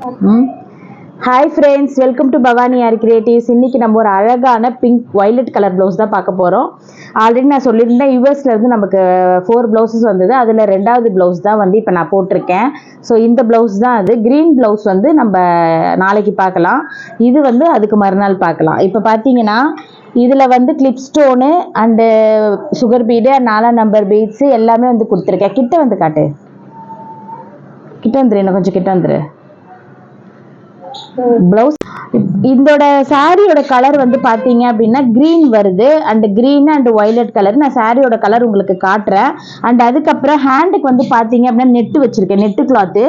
Hi friends, welcome to Bhavani R creatives. இன்றைக்கி நம்ம ஒரு அழகான பிங்க் வயலட் கலர் ப்ளவுஸ் தான் பார்க்க போகிறோம். ஆல்ரெடி நான் சொல்லியிருந்தேன், யூஎஸ்லேருந்து நமக்கு 4 ப்ளவுஸஸ் வந்தது. அதில் 2வது ப்ளவுஸ் தான் வந்து இப்போ நான் போட்டிருக்கேன். ஸோ இந்த ப்ளவுஸ் தான் அது. க்ரீன் ப்ளவுஸ் வந்து நம்ம நாளைக்கு பார்க்கலாம், இது வந்து அதுக்கு மறுநாள் பார்க்கலாம். இப்போ பார்த்தீங்கன்னா இதில் வந்து clip stone and sugar bead 4 number beads எல்லாமே வந்து கொடுத்துருக்கேன். கிட்ட வந்து காட்டு, கிட்ட வந்துரு, இன்னும் கொஞ்சம் கிட்ட வந்துரு. ப்ளவுஸ் இதோட சாரியோட கலர் வந்து பார்த்தீங்க அப்படின்னா க்ரீன் வருது, and green and violet colour. நான் சாரியோட கலர் உங்களுக்கு காட்டுறேன். அண்ட் அதுக்கப்புறம் ஹேண்டுக்கு வந்து பார்த்தீங்க அப்படின்னா நெட்டு வச்சுருக்கேன், நெட்டு கிளாத்து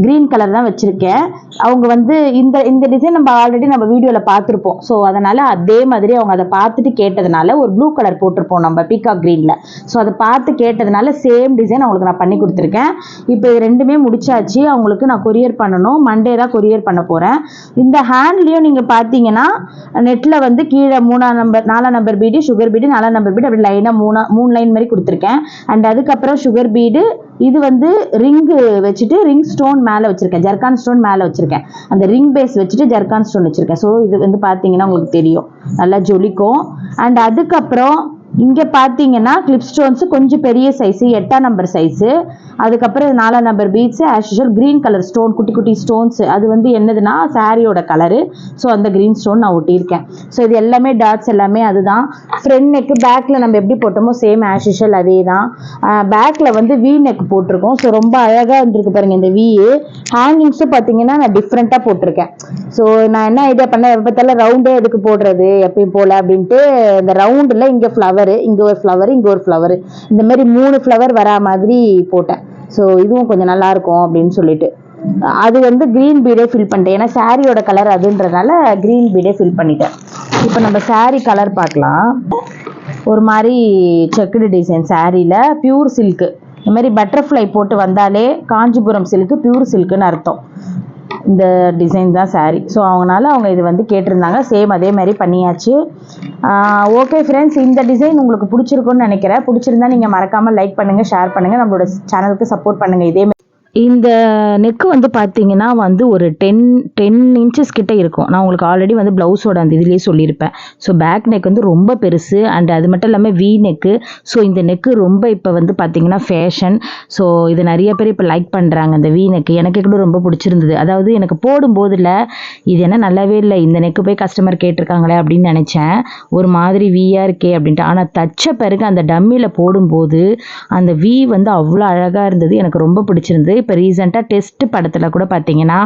க்ரீன் கலர் தான் வச்சுருக்கேன். அவங்க வந்து இந்த டிசைன் நம்ம ஆல்ரெடி நம்ம வீடியோவில் பார்த்துருப்போம். ஸோ அதனால் அதே மாதிரி அவங்க அதை பார்த்துட்டு கேட்டதுனால ஒரு ப்ளூ கலர் போட்டிருப்போம் நம்ம பீகாக் க்ரீனில். ஸோ அதை பார்த்து கேட்டதுனால சேம் டிசைன் அவங்களுக்கு நான் பண்ணி கொடுத்துருக்கேன். இப்போ இது ரெண்டுமே முடிச்சாச்சு. அவங்களுக்கு நான் கொரியர் பண்ணணும், மண்டே தான் கொரியர் பண்ண போகிறேன். இந்த ஹேண்ட்லயும் நீங்க பாத்தீங்கன்னா நெட்ல வந்து கீழே 4 number bead, sugar bead, 4 number bead, அப்படி லைனா 3 லைன் மாதிரி கொடுத்துருக்கேன். அண்ட் அதுக்கப்புறம் சுகர் பீடு, இது வந்து ரிங்கு வச்சுட்டு ரிங் ஸ்டோன் மேலே வச்சிருக்கேன், ஜர்கான் ஸ்டோன் மேலே வச்சிருக்கேன். அந்த ரிங் பேஸ் வச்சுட்டு ஜர்கான் ஸ்டோன் வச்சிருக்கேன். ஸோ இது வந்து பார்த்தீங்கன்னா உங்களுக்கு தெரியும், நல்லா ஜொலிக்கும். அண்ட் அதுக்கப்புறம் இங்கே பார்த்தீங்கன்னா கிளிப் ஸ்டோன்ஸு கொஞ்சம் பெரிய சைஸு, 8ஆம் நம்பர் சைஸு. அதுக்கப்புறம் 4ஆம் number beads as usual green colour stone, குட்டி குட்டி ஸ்டோன்ஸு. அது வந்து என்னதுன்னா சாரியோட கலரு. ஸோ அந்த க்ரீன் ஸ்டோன் நான் ஒட்டியிருக்கேன். ஸோ இது எல்லாமே டாட்ஸ் எல்லாமே அதுதான். ஃப்ரண்ட் நெக்கு பேக்கில் நம்ம எப்படி போட்டோமோ சேம் ஆஸ் யூஷுவல் அதே தான். பேக்கில் வந்து வி நெக் போட்டிருக்கோம். ஸோ ரொம்ப அழகாக இருந்திருக்கு பாருங்கள் இந்த வி. ஹேங்கிங்ஸும் பார்த்தீங்கன்னா நான் டிஃப்ரெண்ட்டாக போட்டிருக்கேன். ஸோ நான் என்ன ஐடியா பண்ணேன், எப்போ பார்த்தாலும் ரவுண்டே எதுக்கு போடுறது எப்பயும் போல் அப்படின்ட்டு இந்த ரவுண்டில் இங்கே ஃப்ளவர், இங்கே ஒரு ஃப்ளவர், இங்கே ஒரு ஃப்ளவர், இந்த மாதிரி 3 ஃப்ளவர் வரா மாதிரி போட்டேன். ஸோ இதுவும் கொஞ்சம் நல்லா இருக்கும் அப்படின்னு சொல்லிட்டு அது வந்து க்ரீன் பீடே ஃபில் பண்ணிட்டேன். ஏன்னா சாரியோட கலர் அதுன்றதுனால க்ரீன் பீடே ஃபில் பண்ணிட்டேன். இப்போ நம்ம சாரி கலர் பார்க்கலாம். ஒரு மாதிரி செக்குடு டிசைன் சாரியில் பியூர் சில்க்கு, இந்த மாதிரி பட்டர்ஃப்ளை போட்டு வந்தாலே காஞ்சிபுரம் சில்க்கு பியூர் சில்க்குன்னு அர்த்தம். இந்த டிசைன் தான் சாரீ. ஸோ அவங்க இது வந்து கேட்டிருந்தாங்க, சேம் அதே மாதிரி பண்ணியாச்சு. ஓகே ஃப்ரெண்ட்ஸ், இந்த டிசைன் உங்களுக்கு பிடிச்சிருக்குன்னு நினைக்கிறேன். பிடிச்சிருந்தா நீங்கள் மறக்காமல் லைக் பண்ணுங்கள், ஷேர் பண்ணுங்கள், நம்மளோட சேனலுக்கு சப்போர்ட் பண்ணுங்கள். இதே இந்த நெக்கு வந்து பார்த்தீங்கன்னா வந்து ஒரு 10 இன்ச்சஸ் கிட்ட இருக்கும். நான் உங்களுக்கு ஆல்ரெடி வந்து ப்ளவுஸோட அந்த இதுலேயே சொல்லியிருப்பேன். ஸோ பேக் நெக் வந்து ரொம்ப பெருசு, அண்ட் அது மட்டும் இல்லாமல் வி நெக்கு. ஸோ இந்த நெக்கு ரொம்ப இப்போ வந்து பார்த்தீங்கன்னா ஃபேஷன். ஸோ இது நிறைய பேர் இப்போ லைக் பண்ணுறாங்க இந்த வி நெக்கு. எனக்கு கூட ரொம்ப பிடிச்சிருந்தது. அதாவது எனக்கு போடும்போதில் இது என்ன நல்லாவே இல்லை, இந்த நெக்கு போய் கஸ்டமர் கேட்டிருக்காங்களே அப்படின்னு நினச்சேன், ஒரு மாதிரி வியாக இருக்கே அப்படின்ட்டு. ஆனால் தச்ச பிறகு அந்த டம்மியில் போடும்போது அந்த வி வந்து அவ்வளோ அழகாக இருந்தது, எனக்கு ரொம்ப பிடிச்சிருந்தது. இப்போ ரீசெண்டாக டெஸ்ட் படத்தில் கூட பார்த்தீங்கன்னா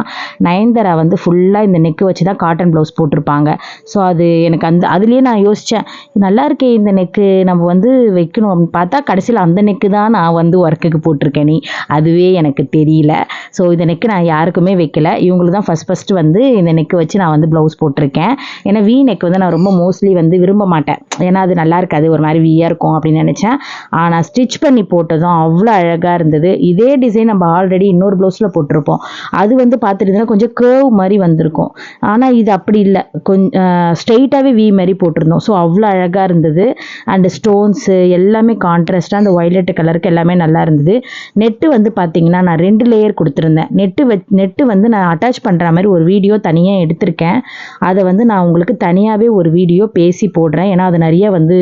நயன்தாரா வந்து ஃபுல்லாக இந்த நெக்கு வச்சு தான் காட்டன் ப்ளவுஸ் போட்டிருப்பாங்க. ஸோ அது எனக்கு அதுலேயே நான் யோசித்தேன், நல்லா இருக்கே இந்த நெக்கு, நம்ம வந்து வைக்கணும் அப்படின்னு பார்த்தா கடைசியில் அந்த நெக்கு தான் நான் வந்து ஒர்க்குக்கு போட்டிருக்கேன். அதுவே எனக்கு தெரியல. ஸோ இந்த நெக்கு நான் யாருக்குமே வைக்கல, இவங்களுக்கு தான் ஃபஸ்ட்டு வந்து இந்த நெக்கு வச்சு நான் வந்து ப்ளவுஸ் போட்டிருக்கேன். ஏன்னா வி நெக் வந்து நான் ரொம்ப மோஸ்ட்லி வந்து விரும்ப மாட்டேன், ஏன்னா அது நல்லா இருக்காது, ஒரு மாதிரி வியாக இருக்கும் அப்படின்னு நினச்சேன். ஆனால் ஸ்டிச் பண்ணி போட்டதும் அவ்வளோ அழகாக இருந்தது. இதே டிசைன் நம்ம ஆல்ரெடி இன்னொரு ப்ளவுஸில் போட்டிருப்போம். அது வந்து பார்த்துட்டு கொஞ்சம் கேர்வ் மாதிரி வந்திருக்கும். ஆனால் இது அப்படி இல்லை, கொஞ்சம் ஸ்ட்ரெயிட்டாகவே வி மாதிரி போட்டிருந்தோம். ஸோ அவ்வளோ அழகாக இருந்தது. அண்ட் ஸ்டோன்ஸு எல்லாமே கான்ட்ராஸ்டாக அந்த வயலட் கலருக்கு எல்லாமே நல்லா இருந்தது. நெட்டு வந்து பார்த்தீங்கன்னா நான் 2 லேயர் கொடுத்துருந்தேன். நெட்டு வந்து நான் அட்டாச் பண்ணுற மாதிரி ஒரு வீடியோ தனியாக எடுத்திருக்கேன். அதை வந்து நான் உங்களுக்கு தனியாகவே ஒரு வீடியோ பேசி போடுறேன். ஏன்னா அது நிறைய வந்து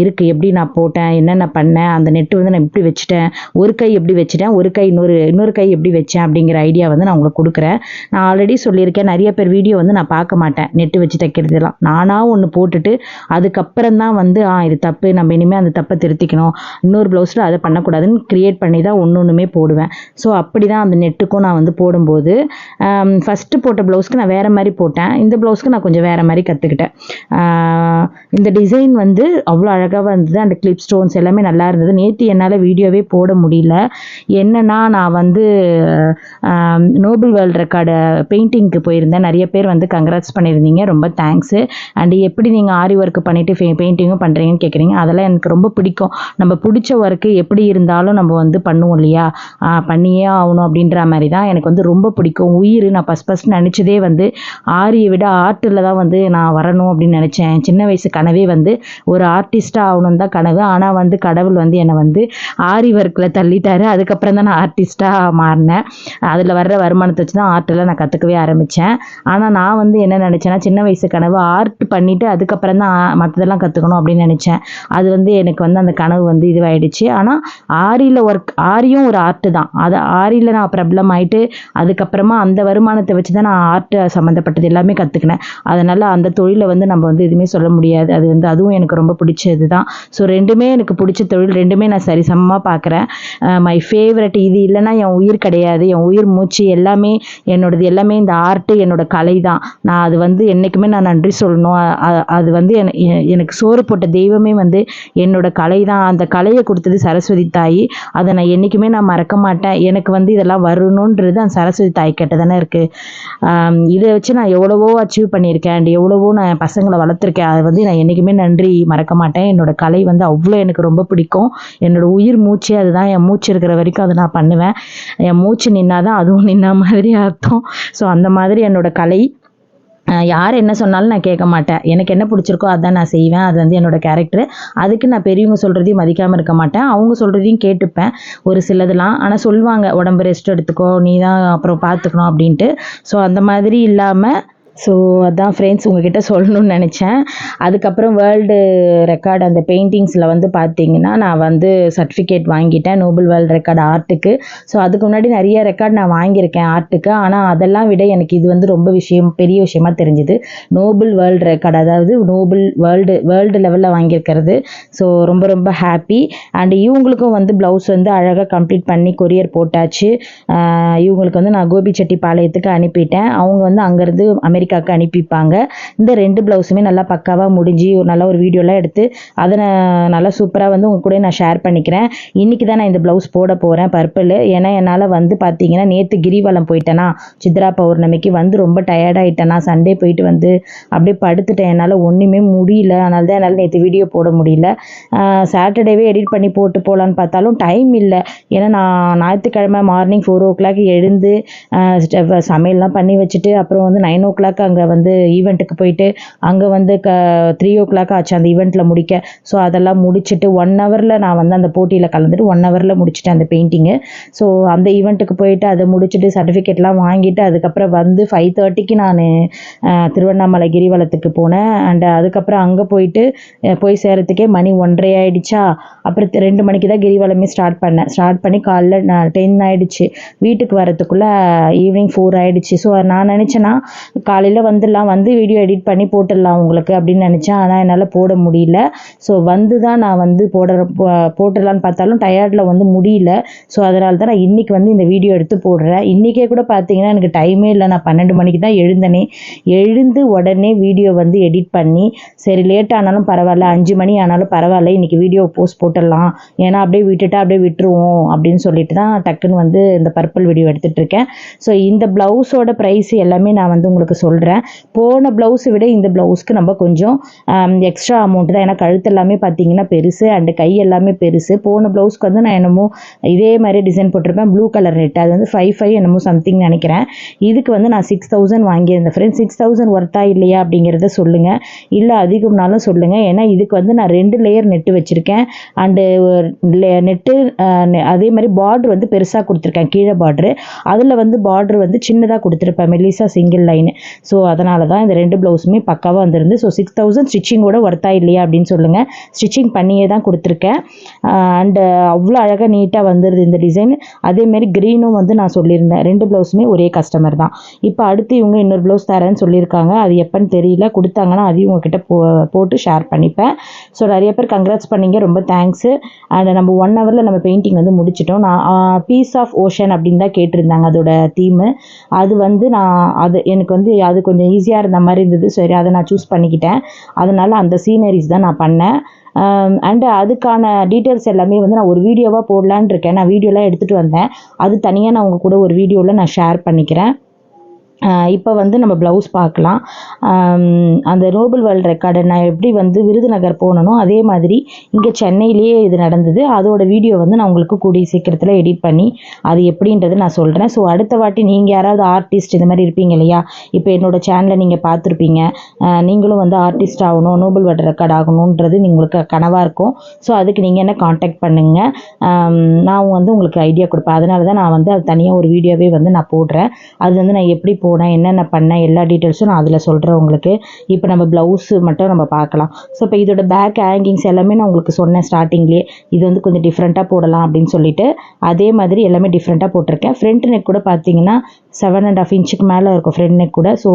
இருக்குது, எப்படி நான் போட்டேன், என்னென்ன பண்ணேன், அந்த நெட்டு வந்து நான் எப்படி வச்சுட்டேன், ஒரு கை எப்படி வச்சுட்டேன், ஒரு கை இன்னொரு கை எப்படி வச்சேன் அப்படிங்கிற ஐடியா வந்து நான் உங்களுக்கு கொடுக்குறேன். நான் ஆல்ரெடி சொல்லியிருக்கேன், நிறைய பேர் வீடியோ வந்து நான் பார்க்க மாட்டேன் நெட்டு வச்சு தைக்கிறதுலாம். நானாக ஒன்று போட்டுட்டு அதுக்கப்புறம் தான் வந்து இது தப்பு, நம்ம இனிமேல் அந்த தப்பை திருத்திக்கணும், இன்னொரு ப்ளவுஸில் அதை பண்ணக்கூடாதுன்னு க்ரியேட் பண்ணி தான் ஒன்றுமே போடுவேன். ஸோ அப்படி தான் அந்த நெட்டுக்கும் நான் வந்து போடும்போது ஃபஸ்ட்டு போட்ட ப்ளவுஸ்க்கு நான் வேறு மாதிரி போட்டேன், இந்த ப்ளவுஸ்க்கு நான் கொஞ்சம் வேறு மாதிரி கற்றுக்கிட்டேன். இந்த டிசைன் வந்து அவ்வளோ அழகாக இருந்தது. அந்த கிளிப் ஸ்டோன்ஸ் எல்லாமே நல்லா இருந்தது. நேற்று என்னால் வீடியோவே போட முடியல, என்னென்னா நான் வந்து நோபல் வேர்ல்ட் ரெக்கார்டு பெயிண்டிங்க்கு போயிருந்தேன். நிறைய பேர் வந்து கங்க்ராட்ஸ் பண்ணியிருந்தீங்க, ரொம்ப தேங்க்ஸு. அண்ட் எப்படி நீங்கள் ஆரி ஒர்க் பண்ணிவிட்டு பெயிண்டிங்கும் பண்ணுறீங்கன்னு கேட்குறீங்க. அதெல்லாம் எனக்கு ரொம்ப பிடிக்கும். நம்ம பிடிச்ச ஒர்க்கு எப்படி இருந்தாலும் நம்ம வந்து பண்ணுவோம் இல்லையா, பண்ணியே ஆகணும் அப்படின்ற மாதிரி தான் எனக்கு வந்து ரொம்ப பிடிக்கும். உயிர் நான் ஃபஸ்ட் நினச்சதே வந்து ஆரியை விட ஆர்ட்டில் தான் வந்து நான் வரணும் அப்படின்னு நினச்சேன். சின்ன வயசு கனவே வந்து ஒரு ஆர்டிஸ்ட்டாக ஆகணும் தான் கனவு. ஆனால் வந்து கடவுள் வந்து என்னை வந்து ஆரி ஒர்க்கில் தள்ளிட்டாரு. அதுக்கப்புறம் தான் நான் ஆர்டிஸ்ட் ஆர்டிஸ்ட்டாக மாறினேன். அதில் வர்ற வருமானத்தை வச்சு தான் ஆர்ட்டெல்லாம் நான் கற்றுக்கவே ஆரம்பித்தேன். ஆனால் நான் வந்து என்ன நினச்சேன்னா, சின்ன வயசு கனவு ஆர்ட் பண்ணிவிட்டு அதுக்கப்புறம் தான் மற்றதெல்லாம் கற்றுக்கணும் அப்படின்னு நினச்சேன். அது வந்து எனக்கு வந்து அந்த கனவு வந்து இதுவாகிடுச்சு. ஆனால் ஆரியும் ஒரு ஆர்ட்டு தான். அது ஆரியில் நான் பிரபலம் ஆகிட்டு அதுக்கப்புறமா அந்த வருமானத்தை வச்சு தான் நான் ஆர்ட் சம்மந்தப்பட்டது எல்லாமே கற்றுக்கினேன். அதனால் அந்த தொழிலை வந்து நம்ம வந்து எதுவுமே சொல்ல முடியாது. அது வந்து அதுவும் எனக்கு ரொம்ப பிடிச்சது தான். ஸோ ரெண்டுமே எனக்கு பிடிச்ச தொழில், ரெண்டுமே நான் சரிசமமாக பார்க்குறேன். My favourite. இது இல்லைன்னா என் உயிர் கிடையாது. என் உயிர் மூச்சு எல்லாமே என்னோடது, எல்லாமே இந்த ஆர்ட்டு என்னோட கலை தான். நான் அது வந்து என்றைக்குமே நான் நன்றி சொல்லணும். அது வந்து எனக்கு சோறு போட்ட தெய்வமே வந்து என்னோட கலை தான். அந்த கலையை கொடுத்தது சரஸ்வதி தாய். அதை நான் என்றைக்குமே நான் மறக்க மாட்டேன். எனக்கு வந்து இதெல்லாம் வரணுன்றது அந்த சரஸ்வதி தாய் கிட்ட தானே இருக்குது. இதை வச்சு நான் எவ்வளவோ அச்சீவ் பண்ணியிருக்கேன் அண்ட் எவ்வளவோ நான் பசங்களை வளர்த்துருக்கேன். அதை வந்து நான் என்றைக்குமே நன்றி மறக்க மாட்டேன். என்னோட கலை வந்து அவ்வளோ எனக்கு ரொம்ப பிடிக்கும். என்னோட உயிர் மூச்சே அதுதான். என் மூச்சு இருக்கிற வரைக்கும் அதை நான் பண்ணுவேன். என் மூச்சு நின்னா தான் அதுவும் நின்ன மாதிரி அர்த்தம். ஸோ அந்த மாதிரி என்னோட கலை. யார் என்ன சொன்னாலும் நான் கேட்க மாட்டேன். எனக்கு என்ன பிடிச்சிருக்கோ அதான் நான் செய்வேன். அது வந்து என்னோடய கேரக்டரு. அதுக்கு நான் பெரியவங்க சொல்கிறதையும் மதிக்காமல் இருக்க மாட்டேன். அவங்க சொல்கிறதையும் கேட்டுப்பேன் ஒரு சிலதெல்லாம். ஆனால் சொல்லுவாங்க, உடம்பு ரெஸ்ட் எடுத்துக்கோ, நீ தான் அப்புறம் பார்த்துக்கணும் அப்படின்ட்டு. ஸோ அந்த மாதிரி இல்லாமல் அதான் ஃப்ரெண்ட்ஸ் உங்ககிட்ட சொல்லணும்னு நினச்சேன். அதுக்கப்புறம் வேர்ல்டு ரெக்கார்டு அந்த பெயிண்டிங்ஸில் வந்து பார்த்தீங்கன்னா, நான் வந்து சர்டிஃபிகேட் வாங்கிட்டேன் நோபல் வேர்ல்டு ரெக்கார்டு ஆர்ட்டுக்கு. ஸோ அதுக்கு முன்னாடி நிறைய ரெக்கார்டு நான் வாங்கியிருக்கேன் ஆர்ட்டுக்கு. ஆனால் அதெல்லாம் விட எனக்கு இது வந்து ரொம்ப பெரிய விஷயமா தெரிஞ்சுது. நோபல் வேர்ல்டு ரெக்கார்டு, அதாவது நோபல் வேர்ல்டு லெவலில் வாங்கியிருக்கிறது. ஸோ ரொம்ப ரொம்ப ஹாப்பி. அண்ட் இவங்களுக்கும் வந்து ப்ளவுஸ் வந்து அழகாக கம்ப்ளீட் பண்ணி கொரியர் போட்டாச்சு. இவங்களுக்கு வந்து நான் கோபிச்செட்டிப்பாளையத்துக்கு அனுப்பிட்டேன். அவங்க வந்து அங்கேருந்து அமெரிக்காவுக்கு அனுப்பிப்பாங்க. இந்த 2 ப்ளவுஸுமே நல்லா பக்காவாக முடிஞ்சு நல்ல ஒரு வீடியோலாம் எடுத்து அதை நான் நல்லா சூப்பராக வந்து உங்க கூட நான் ஷேர் பண்ணிக்கிறேன். இன்றைக்கி தான் நான் இந்த ப்ளவுஸ் போட போகிறேன் பர்பிள். ஏன்னா என்னால் வந்து பார்த்தீங்கன்னா நேற்று கிரிவலம் போயிட்டேன்னா, சித்ரா பௌர்ணமிக்கு வந்து ரொம்ப டயர்டாகிட்டேன்னா, சண்டே போயிட்டு வந்து அப்படியே படுத்துட்டேன். என்னால் ஒன்றுமே முடியல. அதனால தான் என்னால் நேற்று வீடியோ போட முடியல. சாட்டர்டேவே எடிட் பண்ணி போட்டு போகலான்னு பார்த்தாலும் டைம் இல்லை. ஏன்னா நான் ஞாயிற்றுக்கிழமை மார்னிங் 4 o'clock எழுந்து சமையல்லாம் பண்ணி வச்சுட்டு அப்புறம் வந்து 9 o'clock அங்கே வந்து ஈவெண்ட்டுக்கு போயிட்டு அங்கே வந்து 3 o'clock ஆச்சு அந்த ஈவெண்ட்டில் முடிக்க. ஸோ அதெல்லாம் முடிச்சுட்டு 1 hourல நான் வந்து அந்த போட்டியில் கலந்துட்டு 1 hourல முடிச்சுட்டேன் அந்த பெயிண்டிங்கு. ஸோ அந்த ஈவெண்ட்டுக்கு போயிட்டு அதை முடிச்சுட்டு சர்டிஃபிகேட்லாம் வாங்கிட்டு அதுக்கப்புறம் வந்து 5:30க்கு நான் திருவண்ணாமலை கிரிவலத்துக்கு போனேன். அண்ட் அதுக்கப்புறம் அங்கே போயிட்டு போய் சேரத்துக்கே மணி 1:30 ஆகிடுச்சா. அப்புறம் 2 மணிக்கு தான் கிரிவலமே ஸ்டார்ட் பண்ணி காலைல 10 ஆகிடுச்சு. வீட்டுக்கு வரத்துக்குள்ளே ஈவினிங் 4 ஆகிடுச்சு. ஸோ நான் நினச்சேன்னா காலையில் வந்துடலாம், வந்து வீடியோ எடிட் பண்ணி போட்டுடலாம் உங்களுக்கு அப்படின்னு நினச்சேன். ஆனால் என்னால் போட முடியல. ஸோ வந்து தான் நான் வந்து போட்டுடலான்னு பார்த்தாலும் டயர்டில் வந்து முடியல. ஸோ அதனால தான் நான் இன்றைக்கி வந்து இந்த வீடியோ எடுத்து போடுறேன். இன்றைக்கே கூட பார்த்தீங்கன்னா எனக்கு டைமே இல்லை. நான் 12 மணிக்கு தான் எழுந்தேனே. எழுந்து உடனே வீடியோ வந்து எடிட் பண்ணி சரி லேட் ஆனாலும் பரவாயில்ல, 5 மணி ஆனாலும் பரவாயில்ல, இன்றைக்கி வீடியோ போஸ்ட் போட்டுடலாம், ஏன்னா அப்படியே அப்படியே விட்டுருவோம் அப்படின்னு சொல்லிட்டு தான் டக்குன்னு வந்து இந்த பர்பிள் வீடியோ எடுத்துகிட்டு இருக்கேன். ஸோ இந்த ப்ளவுஸோட ப்ரைஸ் எல்லாமே நான் வந்து உங்களுக்கு சொல்கிறேன். போன ப்ளவுஸை விட இந்த ப்ளவுஸ்க்கு நம்ம கொஞ்சம் எக்ஸ்ட்ரா அமௌண்ட் தான். ஏன்னா கழுத்து எல்லாமே பார்த்தீங்கன்னா பெருசு அண்டு கை எல்லாமே பெருசு. போன ப்ளவுஸ்க்கு வந்து நான் என்னமோ இதே மாதிரி டிசைன் போட்டிருப்பேன், ப்ளூ கலர் நெட். அது வந்து 5 என்னமோ சம்திங் நினைக்கிறேன். இதுக்கு வந்து நான் 6,000 வாங்கியிருந்தேன் ஃப்ரெண்ட்ஸ். 6,000 ஒர்த்தா இல்லையா அப்படிங்கிறத சொல்லுங்கள், இல்லை அதிகம்னாலும் சொல்லுங்கள். ஏன்னா இதுக்கு வந்து நான் 2 லேயர் நெட்டு வச்சுருக்கேன். அண்டு நெட்டு அதே மாதிரி பார்டர் வந்து பெருசாக கொடுத்துருக்கேன், கீழே பார்டரு. அதில் வந்து பார்டர் வந்து சின்னதாக கொடுத்துருப்பேன், மெல்லிசா சிங்கிள் லைனு. ஸோ அதனால தான் இந்த 2 ப்ளவுஸுமே பக்காவாக வந்துருந்து. ஸோ 6,000 ஸ்டிச்சிங்கோட ஒர்த்தா இல்லையா அப்படின்னு சொல்லுங்கள். ஸ்டிச்சிங் பண்ணியே தான் கொடுத்துருக்கேன். அண்டு அவ்வளோ அழகாக நீட்டாக வந்துடுது இந்த டிசைன். அதேமாரி க்ரீனும் வந்து நான் சொல்லியிருந்தேன். 2 ப்ளவுஸுமே ஒரே கஸ்டமர் தான். இப்போ அடுத்து இவங்க இன்னொரு ப்ளவுஸ் தரேன்னு சொல்லியிருக்காங்க. அது எப்போன்னு தெரியல, கொடுத்தாங்கன்னா அதையும் உங்ககிட்ட போட்டு ஷேர் பண்ணிப்பேன். ஸோ நிறைய பேர் கங்க்ராட்ஸ் பண்ணிங்க, ரொம்ப தேங்க்ஸு. அண்ட் நம்ம 1 hourல நம்ம பெயிண்டிங் வந்து முடிச்சிட்டோம். நான் பீஸ் ஆஃப் ஓஷன் அப்படின்னு தான் கேட்டிருந்தாங்க அதோட தீமு. அது வந்து எனக்கு வந்து அது கொஞ்சம் ஈஸியாக இருந்த மாதிரி இருந்தது. சரி அதை நான் சூஸ் பண்ணிக்கிட்டேன். அதனால் அந்த சீனரிஸ் தான் நான் பண்ணேன். அண்டு அதுக்கான டீட்டெயில்ஸ் எல்லாமே வந்து நான் ஒரு வீடியோவாக போடலான்னு இருக்கேன். நான் வீடியோலாம் எடுத்துகிட்டு வந்தேன். அது தனியாக நான் உங்கள் கூட ஒரு வீடியோவில் நான் ஷேர் பண்ணிக்கிறேன். இப்போ வந்து நம்ம ப்ளவுஸ் பார்க்கலாம். அந்த நோபல் வேர்ல்ட் ரெக்கார்டு நான் எப்படி வந்து விருதுநகர் போனனோ அதே மாதிரி இங்கே சென்னையிலேயே இது நடந்தது. அதோட வீடியோ வந்து நான் உங்களுக்கு கூடிய சீக்கிரத்தில் எடிட் பண்ணி அது எப்படின்றது நான் சொல்கிறேன். ஸோ அடுத்த வாட்டி நீங்கள் யாராவது ஆர்டிஸ்ட் இந்த மாதிரி இருப்பீங்க இல்லையா, இப்போ என்னோடய சேனலில் நீங்கள் பார்த்துருப்பீங்க, நீங்களும் வந்து ஆர்டிஸ்ட் ஆகணும், நோபல் வேர்ல்ட் ரெக்கார்ட் ஆகணுன்றது உங்களுக்கு கனவாக இருக்கும். ஸோ அதுக்கு நீங்கள் என்ன காண்டாக்ட் பண்ணுங்கள், நான் வந்து உங்களுக்கு ஐடியா கொடுப்பேன். அதனால தான் நான் வந்து அது தனியாக ஒரு வீடியோவே வந்து நான் போடுறேன். அது வந்து நான் எப்படி போனேன், என்னென்ன பண்ணேன், எல்லா டீட்டெயில்ஸும் நான் அதில் சொல்கிறேன் உங்களுக்கு. இப்போ நம்ம ப்ளவுஸு மட்டும் நம்ம பார்க்கலாம். ஸோ இப்போ இதோட பேக் ஹேங்கிங்ஸ் எல்லாமே நான் உங்களுக்கு சொன்னேன் ஸ்டார்டிங்லேயே, இது வந்து கொஞ்சம் டிஃப்ரெண்ட்டாக போடலாம் அப்படின்னு சொல்லிட்டு அதே மாதிரி எல்லாமே டிஃப்ரெண்ட்டாக போட்டிருக்கேன். ஃப்ரண்ட் நெக் கூட பார்த்தீங்கன்னா 7.5 இன்ச்சுக்கு மேலே இருக்கும் ஃப்ரண்ட் நெக் கூட. ஸோ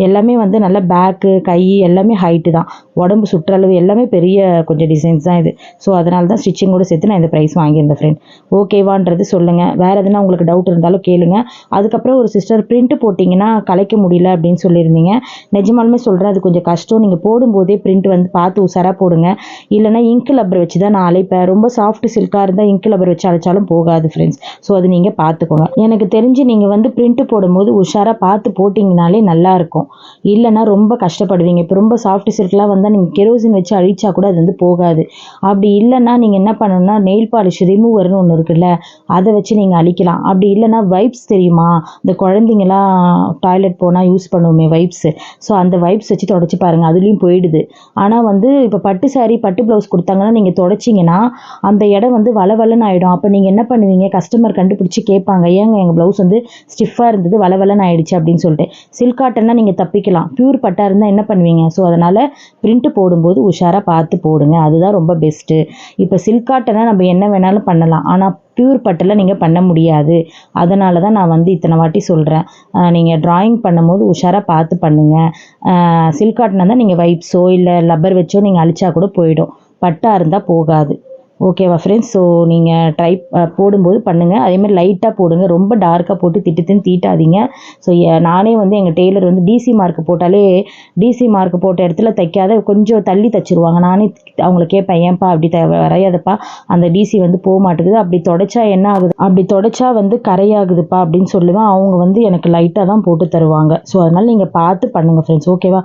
எல்லாமே வந்து நல்லா பேக்கு கை எல்லாமே ஹைட்டு தான், உடம்பு சுற்றளவு எல்லாமே பெரிய கொஞ்சம் டிசைன்ஸ் தான் இது. ஸோ அதனால தான் ஸ்டிச்சிங்கோடு சேர்த்து நான் இந்த ப்ரைஸ் வாங்கியிருந்தேன் ஃப்ரெண்ட். ஓகேவான்றது சொல்லுங்கள். வேறு எதுனா உங்களுக்கு டவுட் இருந்தாலும் கேளுங்க. அதுக்கப்புறம் ஒரு சிஸ்டர் பிரிண்ட் போட்டிங்கன்னா கலைக்க முடியல அப்படின்னு சொல்லியிருந்தீங்க. நிஜமாலுமே சொல்கிறேன், அது கொஞ்சம் கஷ்டம். நீங்கள் போடும்போதே பிரிண்ட் வந்து பார்த்து உசாராக போடுங்க. இல்லைனா இங்கு லப்பர் வச்சு தான் நான் அழைப்பேன். ரொம்ப சாஃப்ட் சில்காக இருந்தால் இங்கு லப்பர் வச்சு அழைச்சாலும் போகாது ஃப்ரெண்ட்ஸ். ஸோ அது நீங்கள் பார்த்துக்கோங்க. எனக்கு தெரிஞ்சு நீங்கள் வந்து பிரிண்ட் போடும்போது உஷாராக பார்த்து போட்டிங்கனாலே நல்லாயிருக்கும். இல்லைனா ரொம்ப கஷ்டப்படுவீங்க. இப்போ ரொம்ப சாஃப்ட் சில்க்லாம் வந்தால் நீங்கள் கெரோசின் வச்சு அழிச்சா கூட அது வந்து போகாது. அப்படி இல்லைன்னா நீங்கள் என்ன பண்ணணும்னா நெயில் பாலிஷ் ரிமூவர்னு ஒன்று இருக்குல்ல, அதை வச்சு நீங்கள் அழிக்கலாம். அப்படி இல்லைனா வைப்ஸ் தெரியுமா, இந்த குழந்தைங்களாம் டாய்லெட் போனால் யூஸ் பண்ணுவோமே வைப்ஸு, ஸோ அந்த வைப்ஸ் வச்சு தொடச்சி பாருங்கள், அதுலேயும் போயிடுது. ஆனால் வந்து இப்போ பட்டு சாரி பட்டு ப்ளவுஸ் கொடுத்தாங்கன்னா நீங்கள் தொடச்சிங்கன்னா அந்த இடம் வந்து வளவலன்னு ஆகிடும். அப்போ நீங்கள் என்ன பண்ணுவீங்க, கஸ்டமர் கண்டுபிடிச்சி கேட்பாங்க, ஏங்க எங்கள் ப்ளவுஸ் வந்து ஸ்டிஃபாக இருந்தது வளவலன்னு ஆகிடுச்சு அப்படின்னு சொல்லிட்டு. சில்க் காட்டன்னா நீங்கள் தப்பிக்கலாம், பியூர் பட்டாக இருந்தால் என்ன பண்ணுவீங்க. ஸோ அதனால் பிரிண்ட்டு போடும்போது உஷாராக பார்த்து போடுங்க, அதுதான் ரொம்ப பெஸ்ட்டு. இப்போ சில்க் காட்டனா நம்ம என்ன வேணாலும் பண்ணலாம், ஆனால் பியூர் பட்டில் நீங்கள் பண்ண முடியாது. அதனால தான் நான் வந்து இத்தனை வாட்டி சொல்கிறேன், நீங்கள் ட்ராயிங் பண்ணும்போது உஷாராக பார்த்து பண்ணுங்கள். சில்க் காட்டனாக இருந்தால் நீங்கள் வைப்ஸோ இல்லை லப்பர் வச்சோ நீங்கள் அழிச்சா கூட போயிடும், பட்டாக இருந்தால் போகாது. ஓகேவா ஃப்ரெண்ட்ஸ். ஸோ நீங்கள் போடும்போது பண்ணுங்கள், அதேமாதிரி லைட்டாக போடுங்க, ரொம்ப டார்க்காக போட்டு திட்டுன்னு தீட்டாதீங்க. ஸோ நானே வந்து எங்கள் டெய்லர் வந்து டிசி மார்க் போட்டாலே டிசி மார்க் போட்ட இடத்துல தைக்காத கொஞ்சம் தள்ளி தைச்சிருவாங்க. நானே அவங்கள கேட்பேன், ஏன்ப்பா அப்படி வரையாதப்பா, அந்த டிசி வந்து போக மாட்டேங்குது, அப்படி தொடச்சா என்ன ஆகுது, அப்படி தொடச்சா வந்து கரையாகுதுப்பா அப்படின்னு சொல்லுவேன். அவங்க வந்து எனக்கு லைட்டாக தான் போட்டு தருவாங்க. ஸோ அதனால் நீங்கள் பார்த்து பண்ணுங்கள் ஃப்ரெண்ட்ஸ். ஓகேவா.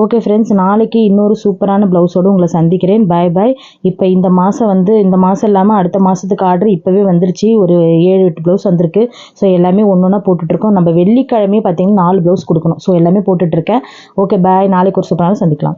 ஓகே ஃப்ரெண்ட்ஸ், நாளைக்கு இன்னொரு சூப்பரான ப்ளவுஸோடு உங்களை சந்திக்கிறேன். பாய் பாய். இப்போ இந்த மாதம் வந்து இந்த மாதம் இல்லாமல் அடுத்த மாதத்துக்கு ஆர்டர் இப்போவே வந்துருச்சு. ஒரு 7-8 ப்ளவுஸ் வந்திருக்கு. ஸோ எல்லாமே ஒன்று ஒன்றா போட்டுட்ருக்கோம். நம்ம வெள்ளிக்கிழமையே பார்த்தீங்கன்னா 4 ப்ளவுஸ் கொடுக்கணும். ஸோ எல்லாமே போட்டுட்ருக்கேன். Okay bye. நாளைக்கு ஒரு சூப்பரான சந்திக்கலாம்.